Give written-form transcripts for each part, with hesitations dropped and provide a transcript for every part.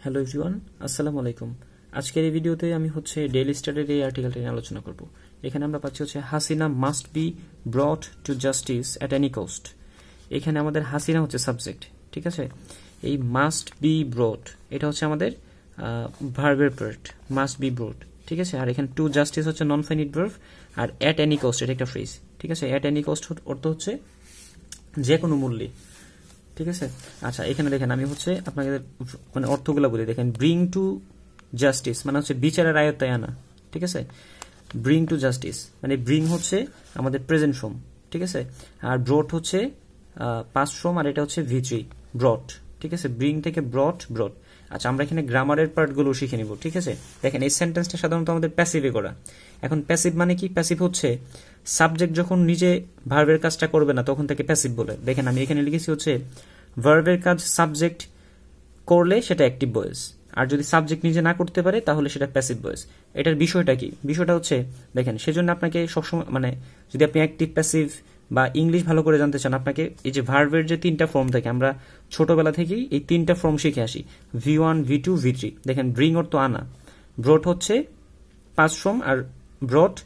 Hello everyone, আসসালামু আলাইকুম। আজকের এই ভিডিওতে আমি ডেইলি স্টারের এই আর্টিকেলটা নিয়ে আলোচনা করব। এখানে আমরা পাচ্ছি Hasina must be ব্রট to justice at any cost. এখানে আমাদের হাসিনা হচ্ছে সাবজেক্ট, ঠিক আছে। এই মাস্ট বি ব্রট এটা হচ্ছে আমাদের ভার্বের পার্ট, মাস্ট বি ব্রট, ঠিক আছে। আর এখানে টু জাস্টিস হচ্ছে নন ফাইনিট ভার্ব, আর অ্যাট এনি কস্ট এটা একটা ফ্রেজ, ঠিক আছে। অ্যাট এনি কস্ট অর্থ হচ্ছে যে কোনো মূল্যে, ঠিক আছে। আচ্ছা, এখানে দেখেন আমি আপনাকে মানে অর্থগুলো বলি। দেখেন, ব্রিং টু জাস্টিস মানে হচ্ছে বিচারের আয়ত্তায় আনা, ঠিক আছে। ব্রিং টু জাস্টিস মানে ব্রিং হচ্ছে আমাদের প্রেজেন্ট ফর্ম, ঠিক আছে। আর ব্রট হচ্ছে পাস্ট ফর্ম, আর এটা হচ্ছে ভিচি ব্রট, ঠিক আছে। ব্রিং থেকে ব্রট ব্রট। আচ্ছা, আমরা এখানে গ্রামারের পার্টগুলো শিখে নিব, ঠিক আছে। দেখেন, এই সেন্টেন্সটা সাধারণত আমাদের প্যাসিভে করা। এখন প্যাসিভ মানে কি? প্যাসিভ হচ্ছে সাবজেক্ট যখন নিজে ভার্বের কাজটা করবে না তখন থেকে প্যাসিভ বলে। দেখেন, আমি এখানে লিখেছি ভার্বের কাজ সাবজেক্ট করলে সেটা অ্যাক্টিভ ভয়েস, আর যদি সাবজেক্ট নিজে না করতে পারে তাহলে সেটা প্যাসিভ ভয়েস। এটার বিষয়টা কি? বিষয়টা দেখেন, সেজন্য আপনাকে সবসময় যদি আপনি অ্যাক্টিভ প্যাসিভ বা ইংলিশ ভালো করে জানতে চান, আপনাকে এই যে ভার্বের যে তিনটা ফর্ম থাকে, আমরা ছোটবেলা থেকেই এই তিনটা ফর্ম শিখে আসি, V1 V2 V3। দেখেন, ব্রিং অর্থ আনা, ব্রট হচ্ছে পাস্ট ফর্ম, আর ব্রট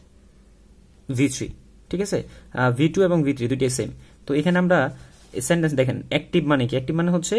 V3, ঠিক আছে। V2 এবং V3 দুইটাই সেম। তো এখানে আমরা সেন্টেন্স দেখেন, অ্যাক্টিভ মানে কি? অ্যাক্টিভ মানে হচ্ছে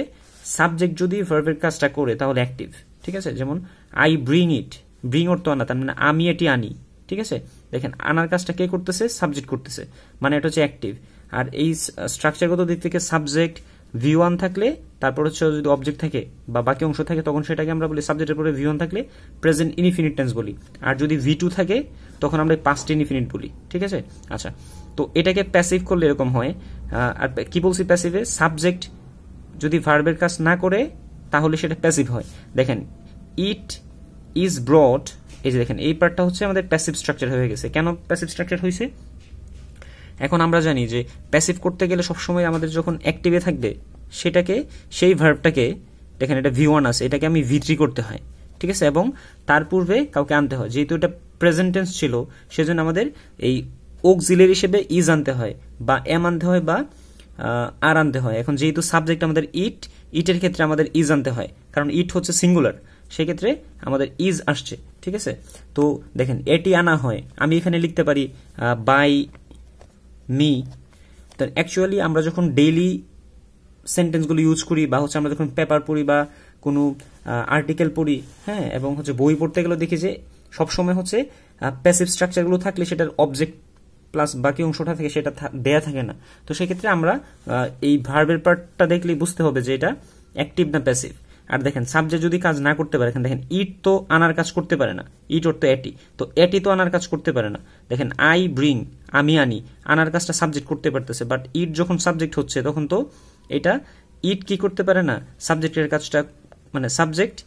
সাবজেক্ট যদি ভার্বের কাজটা করে তাহলে অ্যাক্টিভ, ঠিক আছে। যেমন আই ব্রিং ইট, ব্রিং অর্থ আনা, তার মানে আমি এটি আনি, ঠিক আছে। দেখেন, আনার কাজটা কে করতেছে? সাবজেক্ট করতেছে, মানে এটা হচ্ছে অ্যাক্টিভ। আর এই স্ট্রাকচারগত দিক থেকে সাবজেক্ট V1 থাকলে, তারপর যদি অবজেক্ট থাকে বা বাকি অংশ থাকে, তখন সেটাকে আমরা বলি সাবজেক্টের পরে V1 থাকলে প্রেজেন্ট ইনডিফিনিট টেন্স বলি। আর যদি V2 থাকে তখন আমরা পাস্ট ইনডিফিনিট বলি, ঠিক আছে। আচ্ছা, তো এটাকে প্যাসিভ করলে এরকম হয়। আর কি বলছি প্যাসিভে? সাবজেক্ট যদি ভার্বের কাজ না করে তাহলে সেটা প্যাসিভ হয়। দেখেন, ইট ইজ ব্রট, এই যে দেখেন, এই পার্টটা আমাদের প্যাসিভ স্ট্রাকচার হয়ে গেছে। কেন প্যাসিভ স্ট্রাকচার হয়েছে? এখন আমরা জানি যে প্যাসিভ করতে গেলে সবসময় আমাদের যখন অ্যাক্টিভে থাকবে সেটাকে, সেই ভার্বটাকে, দেখেন এটা V1 আছে, এটাকে আমি V3 করতে হয়, ঠিক আছে। এবং তার পূর্বে কাউকে আনতে হয়, যেহেতু এটা প্রেজেন্ট টেন্স ছিল সেজন্য আমাদের এই অক্সিলারি হিসেবে ইজ আনতে হয়, বা এম আনতে হয়, বা আর আনতে হয়। এখন যেহেতু সাবজেক্ট আমাদের ইটের ক্ষেত্রে আমাদের ইজ আনতে হয়, কারণ ইট হচ্ছে সিঙ্গুলার, সেক্ষেত্রে আমাদের ইজ আসছে, ঠিক আছে। তো দেখেন, এটি আনা হয়, আমি এখানে লিখতে পারি বাই মি। তো অ্যাকচুয়ালি আমরা যখন ডেইলি সেন্টেন্সগুলো ইউজ করি, বা আমরা যখন পেপার পড়ি বা কোনো আর্টিকেল পড়ি, হ্যাঁ, এবং বই পড়তে গেলে দেখি যে সবসময় প্যাসিভ স্ট্রাকচারগুলো থাকলে সেটার অবজেক্ট প্লাস বাকি অংশটা থেকে সেটা দেয়া থাকে না। তো সেক্ষেত্রে আমরা এই ভার্বের পার্টটা দেখলেই বুঝতে হবে যে এটা অ্যাক্টিভ না প্যাসিভ। আর দেখেন, সাবজেক্ট যদি কাজ না করতে পারে, দেখেন ইট তো আনার কাজ করতে পারে না, ইট অর্থ এটি, তো এটি তো আনার কাজ করতে পারে না। দেখেন, আই ব্রিং, আমি আনি, আনার কাজটা সাবজেক্ট করতে পারতেছে, বাট ইট যখন সাবজেক্ট হচ্ছে তখন তো এটা ইট কি করতে পারে না, সাবজেক্টের কাজটা, মানে সাবজেক্ট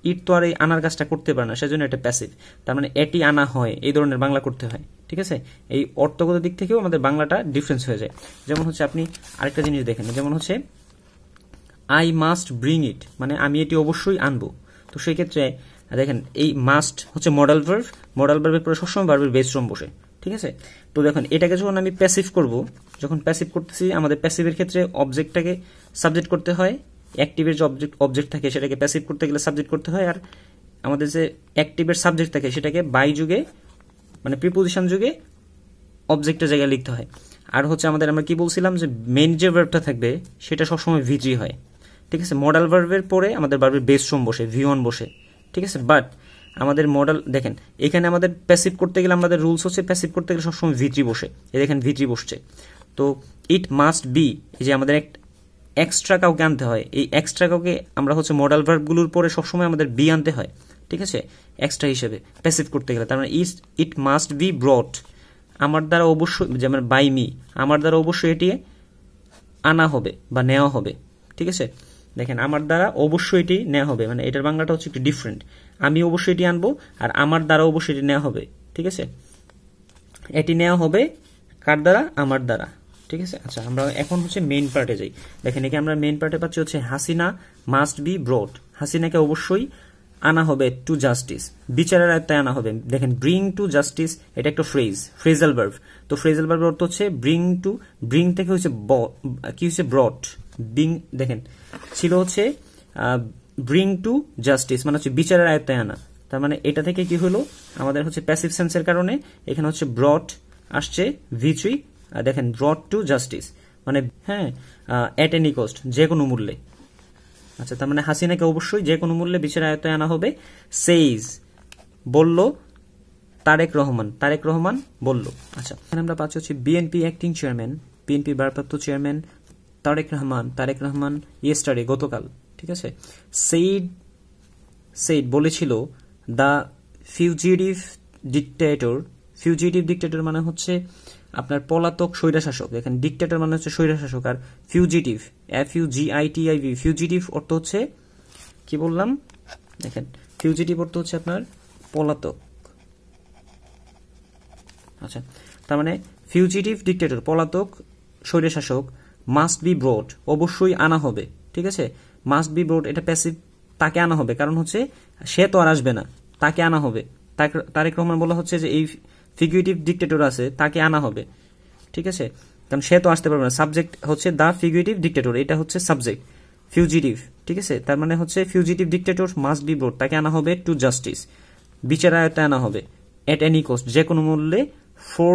ইট তো আর এই আনার কাজটা করতে পারে না, সেজন্য এটা প্যাসিভ। তার মানে এটি আনা হয়, এই ধরনের বাংলা করতে হয়, ঠিক আছে। এই অর্থগত দিক থেকেও আমাদের বাংলাটা ডিফারেন্স হয়ে যায়। যেমন আপনি আরেকটা জিনিস দেখেন, যেমন আই মাস্ট ব্রিং ইট, মানে আমি এটি অবশ্যই আনবো। তো সেই ক্ষেত্রে দেখেন, এই মাস্ট হচ্ছে মডাল ভার্ব, মডাল ভার্বের পরে সবসময় ভার্বের বেস ফর্ম বসে, ঠিক আছে। তো দেখেন, এটাকে যখন আমি প্যাসিভ করব, যখন প্যাসিভ করতেছি, আমাদের প্যাসিভের ক্ষেত্রে অবজেক্টটাকে সাবজেক্ট করতে হয়, অ্যাক্টিভের যে অবজেক্ট থাকে সেটাকে প্যাসিভ করতে গেলে সাবজেক্ট করতে হয়, আর আমাদের যে অ্যাক্টিভের সাবজেক্ট থাকে সেটাকে বাই যুগে, মানে প্রিপোজিশন যুগে অবজেক্টের জায়গায় লিখতে হয়। আর আমাদের আমরা কি বলছিলাম যে মেইন যে ভার্বটা থাকবে সেটা সবসময় V3 হয়, ঠিক আছে। মডাল ভার্বের পরে আমাদের ভার্বের বেস ফর্ম বসে, V1 বসে, ঠিক আছে। বাট আমাদের মডাল দেখেন, এখানে আমাদের প্যাসিভ করতে গেলে আমাদের রুলস প্যাসিভ করতে গেলে সবসময় V3 বসে, এই দেখেন V3 বসছে। তো ইট মাস্ট বি, এই যে আমাদের এক্সট্রা কাউকে আনতে হয়, এই এক্সট্রা কাউকে আমরা মডাল ভার্বগুলোর পরে সবসময় আমাদের বি আনতে হয়, ঠিক আছে, এক্সট্রা হিসেবে প্যাসিভ করতে গেলে। তার মানে ইট মাস্ট বি ব্রট, আমার দ্বারা অবশ্যই, যেমন বাই মি, আমার দ্বারা অবশ্যই এটি আনা হবে বা নেওয়া হবে, ঠিক আছে। দেখেন, আমার দ্বারা অবশ্যই এটি নেওয়া হবে, মানে এটার বাংলাটা একটু ডিফারেন্ট। আমি অবশ্যই এটি আনবো, আর আমার দ্বারা অবশ্যই এটি নেওয়া হবে, ঠিক আছে। এটি নেওয়া হবে কার দ্বারা? আমার দ্বারা, ঠিক আছে। আচ্ছা, আমরা এখন মেইন পার্টে যাই। দেখেন, এখানে আমরা মেইন পার্টে পাচ্ছি হাসিনা মাস্ট বি ব্রট, হাসিনাকে অবশ্যই আনা হবে টু জাস্টিস, বিচারের আয়ত্তায় আনা হবে। দেখেন, ব্রিং টু জাস্টিস এটা একটা ফ্রেজাল ভার্ব। তো ফ্রেজাল ভার্ব অর্থ ব্রিং থেকে কি ব্রট, ব্রিং। দেখেন, ছিল ব্রিং টু জাস্টিস মানে হচ্ছে বিচারের আয়ত্তে আনা। তার মানে এটা থেকে কি হলো, আমাদের হচ্ছে প্যাসিভ সেন্সের কারণে এখানে হচ্ছে ব্রট আসছে V3, দেখেন ব্রট টু জাস্টিস মানে হ্যাঁ এট এনি কস্ট, যে কোনো মূল্যে। আচ্ছা, তার মানে হাসিনাকে অবশ্যই যে কোনো মূল্যে বিচারের আয়ত্তে আনা হবে। সেইজ বলল তারেক রহমান বলল। আচ্ছা, এখানে আমরা পাচ্ছি হচ্ছে বিএনপি অ্যাক্টিং চেয়ারম্যান, বিএনপি ভারপ্রাপ্ত চেয়ারম্যান তারেক রহমান ইয়েস্টারডে গতকাল, ঠিক আছে। সেইড বলেছিল দ্য ফিউজিটিভ ডিক্টেটর মানে হচ্ছে আপনার পলাতক স্বৈরশাসক। এখানে ডিক্টেটর মানে হচ্ছে স্বৈরশাসক, আর ফিউজিটিভ FUGITIV ফিউজিটিভ অর্থ হচ্ছে কি বললাম, দেখেন ফিউজিটিভ অর্থ হচ্ছে আপনার পলাতক। আচ্ছা, তার মানে ফিউজিটিভ ডিক্টেটর পলাতক স্বৈরশাসক মাস্ট বি ব্রড অবশ্যই আনা হবে, ঠিক আছে। মাস্ট বি ব্রড এটা প্যাসিভ, তাকে আনা হবে, কারণ হচ্ছে সে তো আর আসবে না, তাকে আনা হবে। তারেক রহমান বলা হচ্ছে যে এই ফিগুরেটিভ ডিক্টেটর আছে তাকে আনা হবে, ঠিক আছে, কারণ সে তো আসতে পারবে না। সাবজেক্ট হচ্ছে দ্য ফিগুরেটিভ ডিক্টেটর, এটা হচ্ছে সাবজেক্ট ফিউজিটিভ, ঠিক আছে। তার মানে হচ্ছে fugitive dictator must be brought, তাকে আনা হবে টু জাস্টিস বিচার আয়ত্তে আনা হবে, এট এনি কস্ট যে কোনো মূল্যে, for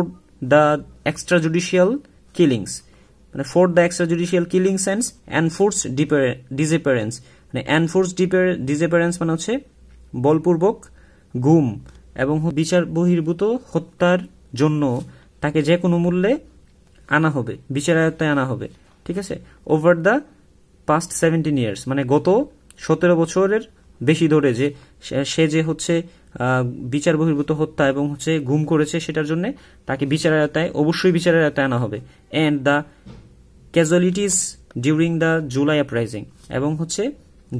the extra judicial killings মানে for the extra judicial killings and enforce disappearance মানে এনফোর্স ডিসঅ্যাপিয়ারেন্স মানে হচ্ছে বলপূর্বক গুম এবং বিচার বহির্ভূত হত্যার জন্য তাকে যে কোনো মূল্যে আনা হবে, বিচার আয়ত্তে আনা হবে, ঠিক আছে। ওভার দ্য পাস্ট 17 years মানে গত 17 বছরের বেশি ধরে যে সে যে হচ্ছে বিচার বহির্ভূত হত্যা এবং হচ্ছে গুম করেছে, সেটার জন্য তাকে অবশ্যই বিচারের আয়ত্তে আনা হবে। And the casualties during the July uprising এবং হচ্ছে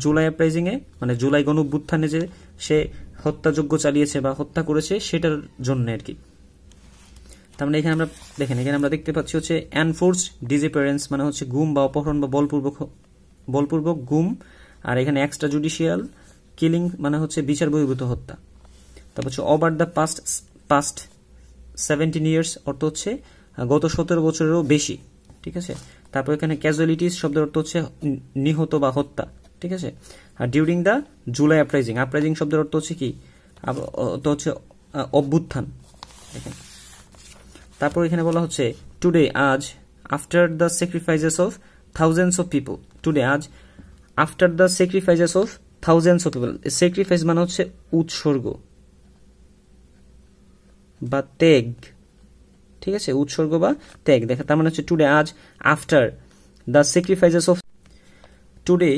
জুলাই আপরাইজিং এ মানে জুলাই গণঅভ্যুত্থানে যে সে হত্যাযজ্ঞ চালিয়েছে বা হত্যা করেছে সেটার জন্য আর কি। তার মানে এখানে আমরা দেখেন, এখানে আমরা দেখতে পাচ্ছি হচ্ছে এনফোর্স ডিসঅ্যাপিয়ারেন্স মানে হচ্ছে গুম বা অপহরণ বা বলপূর্বক গুম, আর এখানে এক্সট্রা জুডিশিয়াল কিলিং মানে হচ্ছে বিচার বহির্ভূত হত্যা। তারপর হচ্ছে ওভার দ্য পাস্ট 17 years অর্থ হচ্ছে গত 17 বছরেরও বেশি, ঠিক আছে। তারপর এখানে ক্যাজুয়ালিটিস শব্দের অর্থ হচ্ছে নিহত বা হত্যা, ঠিক আছে। আর ডিউরিং দ্য জুলাই আপরাইজিং শব্দের অর্থ হচ্ছে কি, অর্থ হচ্ছে অভ্যুত্থান, দেখেন। তারপর এখানে বলা হচ্ছে টুডে আজ after the sacrifices of thousands of people, today আজ after the sacrifices of thousands of people. Sacrifice মানে হচ্ছে উৎসর্গ বা ত্যাগ, ঠিক আছে, উৎসর্গ বা ত্যাগ। দেখা তার মানে হচ্ছে টুডে আজ after the sacrifices of, today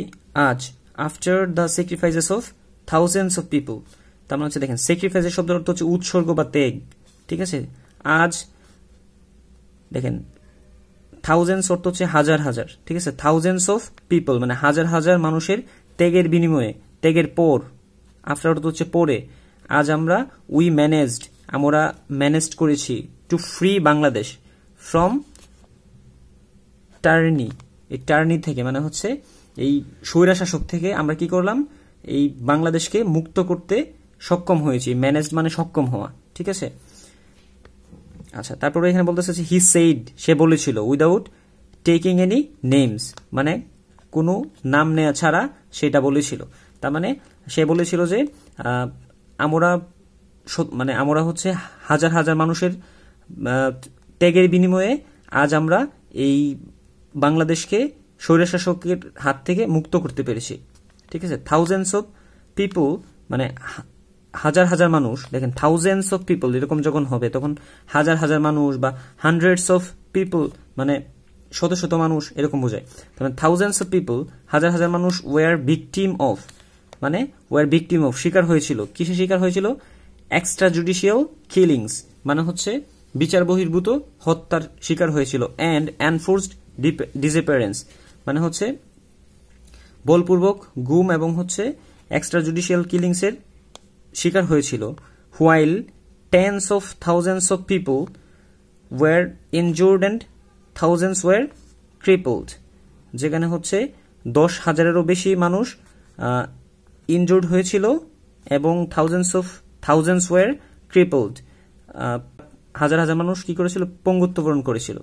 আজ after the sacrifices of thousands of people. তার মানে হচ্ছে দেখেন স্যাক্রিফাইসের শব্দের অর্থ হচ্ছে উৎসর্গ বা ত্যাগ, ঠিক আছে। আজ দেখেন থাউজেন্ডস অর্থ হচ্ছে হাজার হাজার, ঠিক আছে। থাউজেন্ডস অফ পিপল মানে হাজার হাজার মানুষের ত্যাগের বিনিময়ে, ত্যাগের পর, আফটার অর্থ হচ্ছে পরে। আজ আমরা আমরা ম্যানেজড করেছি to free Bangladesh from tyranny, এই টার্নি থেকে মানে হচ্ছে এই স্বৈরশাসক থেকে আমরা কি করলাম, এই বাংলাদেশকে মুক্ত করতে সক্ষম হয়েছি। ম্যানেজড মানে সক্ষম হওয়া, ঠিক আছে। আচ্ছা, তারপরে এখানে বলতেছে হি সেইড সে বলেছিল, উইদাউট টেকিং এনি নেমস মানে কোনো নাম নেওয়া ছাড়া সেটা বলেছিল। তার মানে সে বলেছিল যে আমরা হচ্ছে হাজার হাজার মানুষের ত্যাগের বিনিময়ে আজ আমরা এই বাংলাদেশকে স্বৈরশাসকের হাত থেকে মুক্ত করতে পেরেছি, ঠিক আছে। থাউজেন্ডস অফ পিপল মানে হাজার হাজার মানুষ, দেখেন থাউজেন্ডস অফ পিপল এরকম যখন হবে তখন হাজার হাজার মানুষ বা হান্ড্রেডস অফ পিপল মানে শত শত মানুষ এরকম বোঝায়। মানে থাউজেন্ডস অফ পিপল হাজার হাজার মানুষ ওয়ার ভিকটিম অফ মানে শিকার হয়েছিল, কিসে শিকার হয়েছিল, এক্সট্রা জুডিশিয়াল কিলিংস মানে হচ্ছে বিচার বহির্ভূত হত্যার শিকার হয়েছিল। অ্যান্ড এনফোর্সড ডিসঅ্যাপিয়ারেন্স মানে হচ্ছে বলপূর্বক গুম এবং হচ্ছে এক্সট্রা জুডিশিয়াল কিলিংস এর শিকার হয়েছিল। While tens of thousands of people were injured and thousands were crippled, যেখানে হচ্ছে 10,000-এরও বেশি মানুষ ইনজুর্ড হয়েছিল এবং থাউজেন্ডস ওয়ার ক্রিপলড হাজার হাজার মানুষ কি করেছিল, পঙ্গুত্ব বরণ করেছিল।